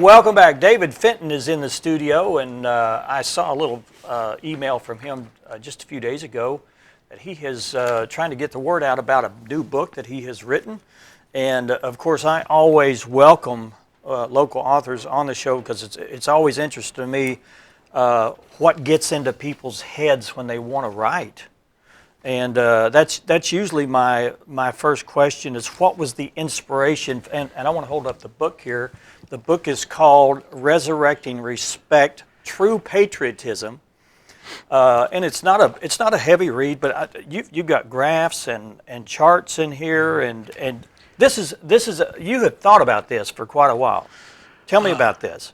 Welcome back. David Fenton is in the studio, and I saw a little email from him just a few days ago that he is trying to get the word out about a new book that he has written. And of course, I always welcome local authors on the show because it's always interesting to me what gets into people's heads when they want to write. And that's usually my first question is what was the inspiration? And I want to hold up the book here. The book is called Resurrecting Respect, True Patriotism. And it's not a heavy read, but you've got graphs and charts in here, and this is you have thought about this for quite a while. Tell me about this.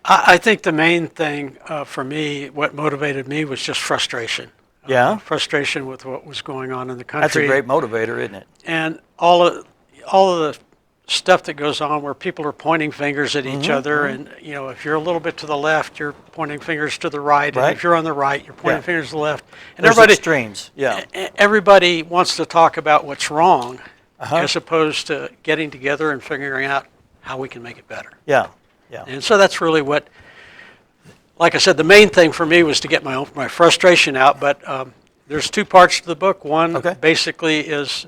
I think the main thing for me, what motivated me was just frustration. Yeah. Frustration with what was going on in the country. That's a great motivator, isn't it? And all of the stuff that goes on where people are pointing fingers at each other, and if you're a little bit to the left, you're pointing fingers to the right, and if you're on the right, you're pointing fingers to the left. And there's extremes. Yeah. Everybody wants to talk about what's wrong, as opposed to getting together and figuring out how we can make it better. Yeah. Yeah. And so that's really what, like I said, the main thing for me was to get my frustration out, but there's two parts to the book. One basically is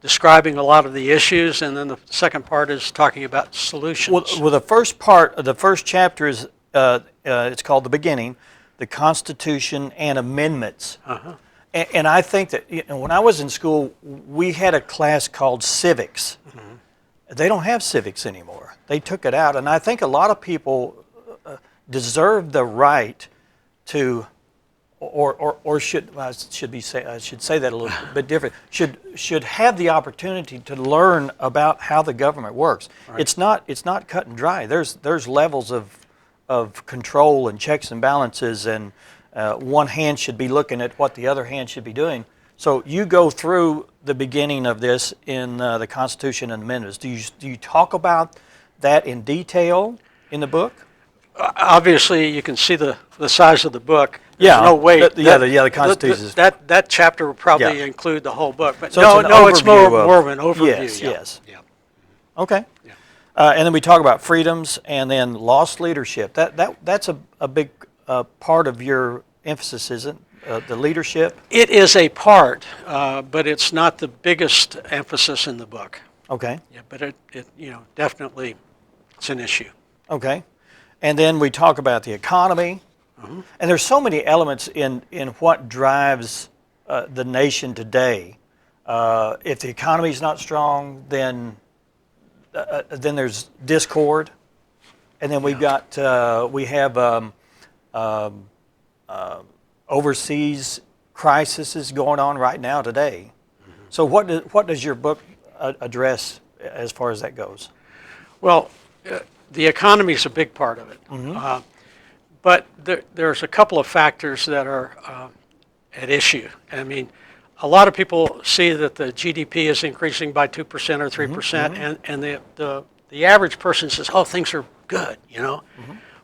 describing a lot of the issues, and then the second part is talking about solutions. Well, the first chapter is, it's called The Beginning, the Constitution and Amendments. And I think that when I was in school, we had a class called Civics. They don't have civics anymore. They took it out, and I think a lot of people deserve the right to, or should I should say that a little bit different. Should have the opportunity to learn about how the government works. Right. It's not cut and dry. There's levels of control and checks and balances, and one hand should be looking at what the other hand should be doing. So you go through the beginning of this in the Constitution and Amendments. Do you talk about that in detail in the book? Obviously, you can see the size of the book. There's no way. The Constitution. That chapter will probably include the whole book. But so it's more of an overview. Yes. Yeah. Okay. Yeah. And then we talk about freedoms and then lost leadership. That's a big part of your emphasis, isn't it? The leadership? It is a part, but it's not the biggest emphasis in the book. Okay. Yeah, but it definitely it's an issue. Okay. And then we talk about the economy. And there's so many elements in what drives the nation today. If the economy is not strong, then there's discord. And then we've got we have overseas crises going on right now today. So what does your book address as far as that goes? Well, the economy is a big part of it. But there's a couple of factors that are at issue. I mean, a lot of people see that the GDP is increasing by 2% or 3%, and the average person says, oh, things are good,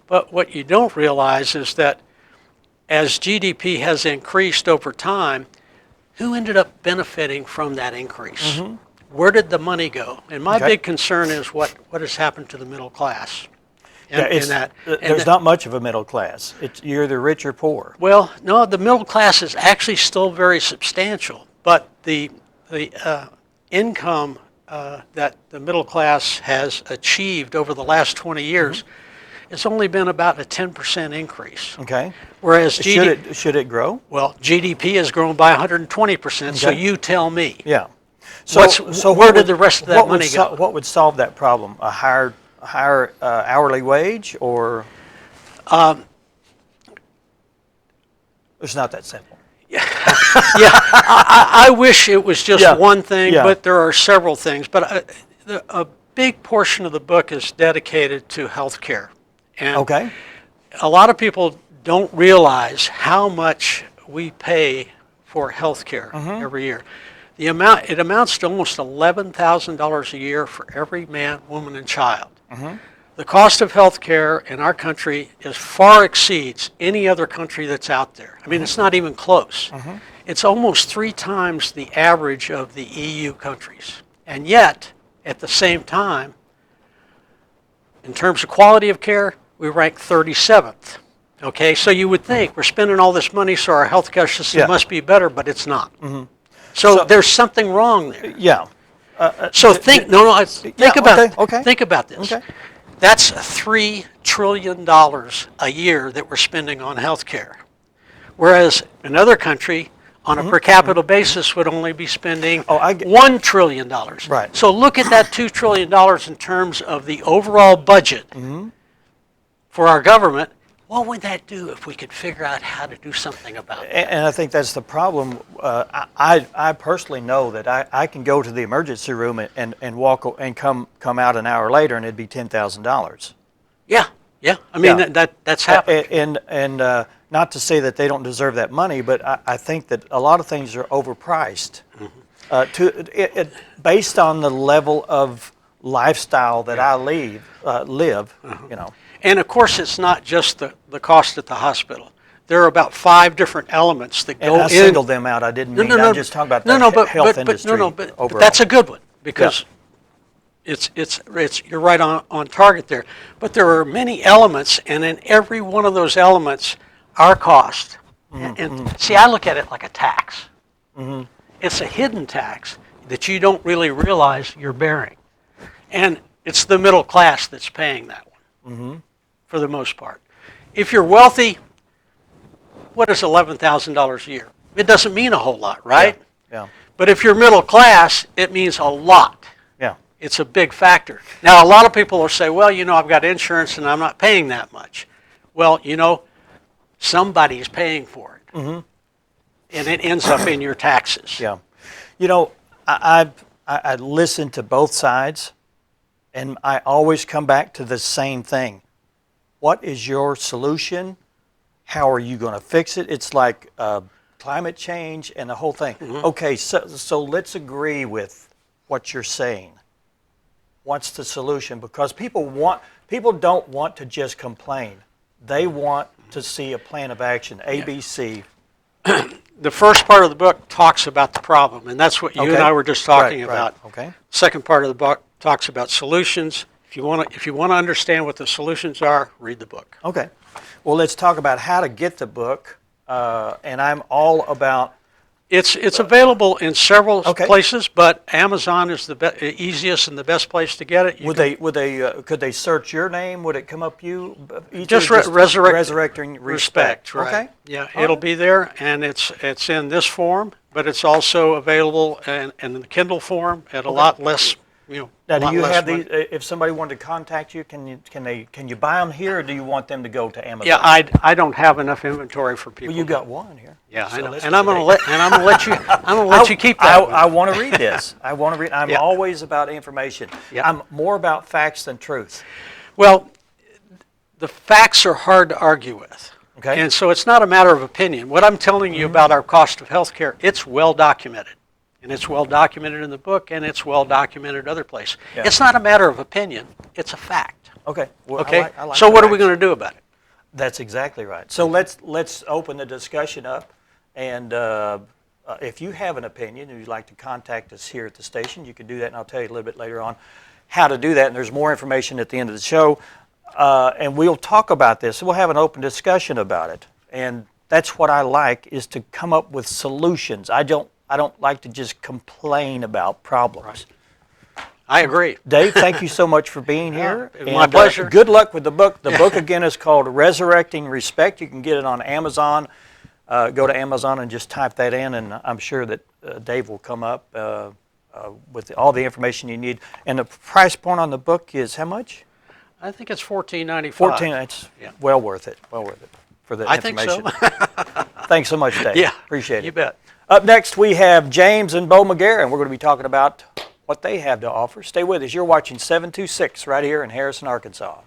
But what you don't realize is that as GDP has increased over time, who ended up benefiting from that increase? Where did the money go? And my big concern is what has happened to the middle class. There's not much of a middle class. You're either rich or poor. Well, no, the middle class is actually still very substantial, but the income that the middle class has achieved over the last 20 years it's only been about a 10% increase. Okay. Whereas should it grow? Well, GDP has grown by 120%. So you tell me. Yeah. So where did the rest of that money go? What would solve that problem? A higher hourly wage, or it's not that simple. I wish it was just one thing, but there are several things. But a big portion of the book is dedicated to health care. And a lot of people don't realize how much we pay for health care every year. It amounts to almost $11,000 a year for every man, woman, and child. The cost of health care in our country far exceeds any other country that's out there. I mean, it's not even close. It's almost 3 times the average of the EU countries. And yet, at the same time, In terms of quality of care, we rank 37th. Okay, so you would think we're spending all this money, so our healthcare system Yeah. must be better, but it's not. So there's something wrong there. Yeah. So think, no, no, think yeah, about, okay, okay. think about this. Okay. That's $3 trillion a year that we're spending on healthcare. Whereas another country, on a per capita basis, would only be spending $1 trillion. Right. So look at that $2 trillion in terms of the overall budget for our government. What would that do if we could figure out how to do something about it? And I think that's the problem. I personally know that I can go to the emergency room and walk and come out an hour later and it'd be $10,000. Yeah, yeah. I mean, Yeah. that's happening. And not to say that they don't deserve that money, but I think that a lot of things are overpriced based on the level of lifestyle that I live. You know. And of course, it's not just the cost at the hospital. There are about 5 different elements that go And I in. singled them out. I didn't mean I'm just talking about the health industry but overall. that's a good one because it's you're right on target there. But there are many elements, and in every one of those elements, our cost. And see, I look at it like a tax. It's a hidden tax that you don't really realize you're bearing, and it's the middle class that's paying that one. For the most part. If you're wealthy, what is $11,000 a year? It doesn't mean a whole lot, right? Yeah. But if you're middle class, it means a lot. Yeah. It's a big factor. Now, a lot of people will say, well, you know, I've got insurance and I'm not paying that much. Well, you know, somebody's paying for it. And it ends up in your taxes. Yeah. You know, I listen to both sides, and I always come back to the same thing. What is your solution? How are you going to fix it? It's like climate change and the whole thing. Okay, so let's agree with what you're saying. What's the solution? Because people don't want to just complain. They want to see a plan of action, ABC. The first part of the book talks about the problem, and that's what you and I were just talking about. Okay. Second part of the book talks about solutions. If you want to understand what the solutions are, read the book. Okay. Well, let's talk about how to get the book, and I'm all about. It's available in several places, but Amazon is the easiest and the best place to get it. Could they search your name? Would it come up Just Resurrecting Respect. Right. Okay. Yeah, it'll be there, and it's in this form, but it's also available in the Kindle form at a lot less. Now, do you have these? If somebody wanted to contact you, can you buy them here, or do you want them to go to Amazon? Yeah, I don't have enough inventory for people. Well, you got one here. Yeah, I know, and I'm gonna let you keep that. I want to read this. I'm always about information. Yeah. I'm more about facts than truth. Well, the facts are hard to argue with. Okay. And so it's not a matter of opinion. What I'm telling you about our cost of health care, it's well documented. And it's well documented in the book, and it's well documented other places. Yeah. It's not a matter of opinion. It's a fact. Okay. Well, Okay. I like so what are facts. we going to do about it? That's exactly right. So let's open the discussion up, and if you have an opinion and you'd like to contact us here at the station, you can do that, and I'll tell you a little bit later on how to do that. And there's more information at the end of the show, and we'll talk about this. We'll have an open discussion about it, and that's what I like, is to come up with solutions. I don't like to just complain about problems. I agree. Dave, thank you so much for being here. My pleasure. Good luck with the book. The book, again, is called Resurrecting Respect. You can get it on Amazon. Go to Amazon and just type that in, and I'm sure that Dave will come up with all the information you need. And the price point on the book is how much? I think it's $14.95. $14. It's well worth it. Well worth it for the information. I think so. Thanks so much, Dave. Yeah. Appreciate it. You bet. Up next, we have James and Bo McGarren, and we're going to be talking about what they have to offer. Stay with us. You're watching 726 right here in Harrison, Arkansas.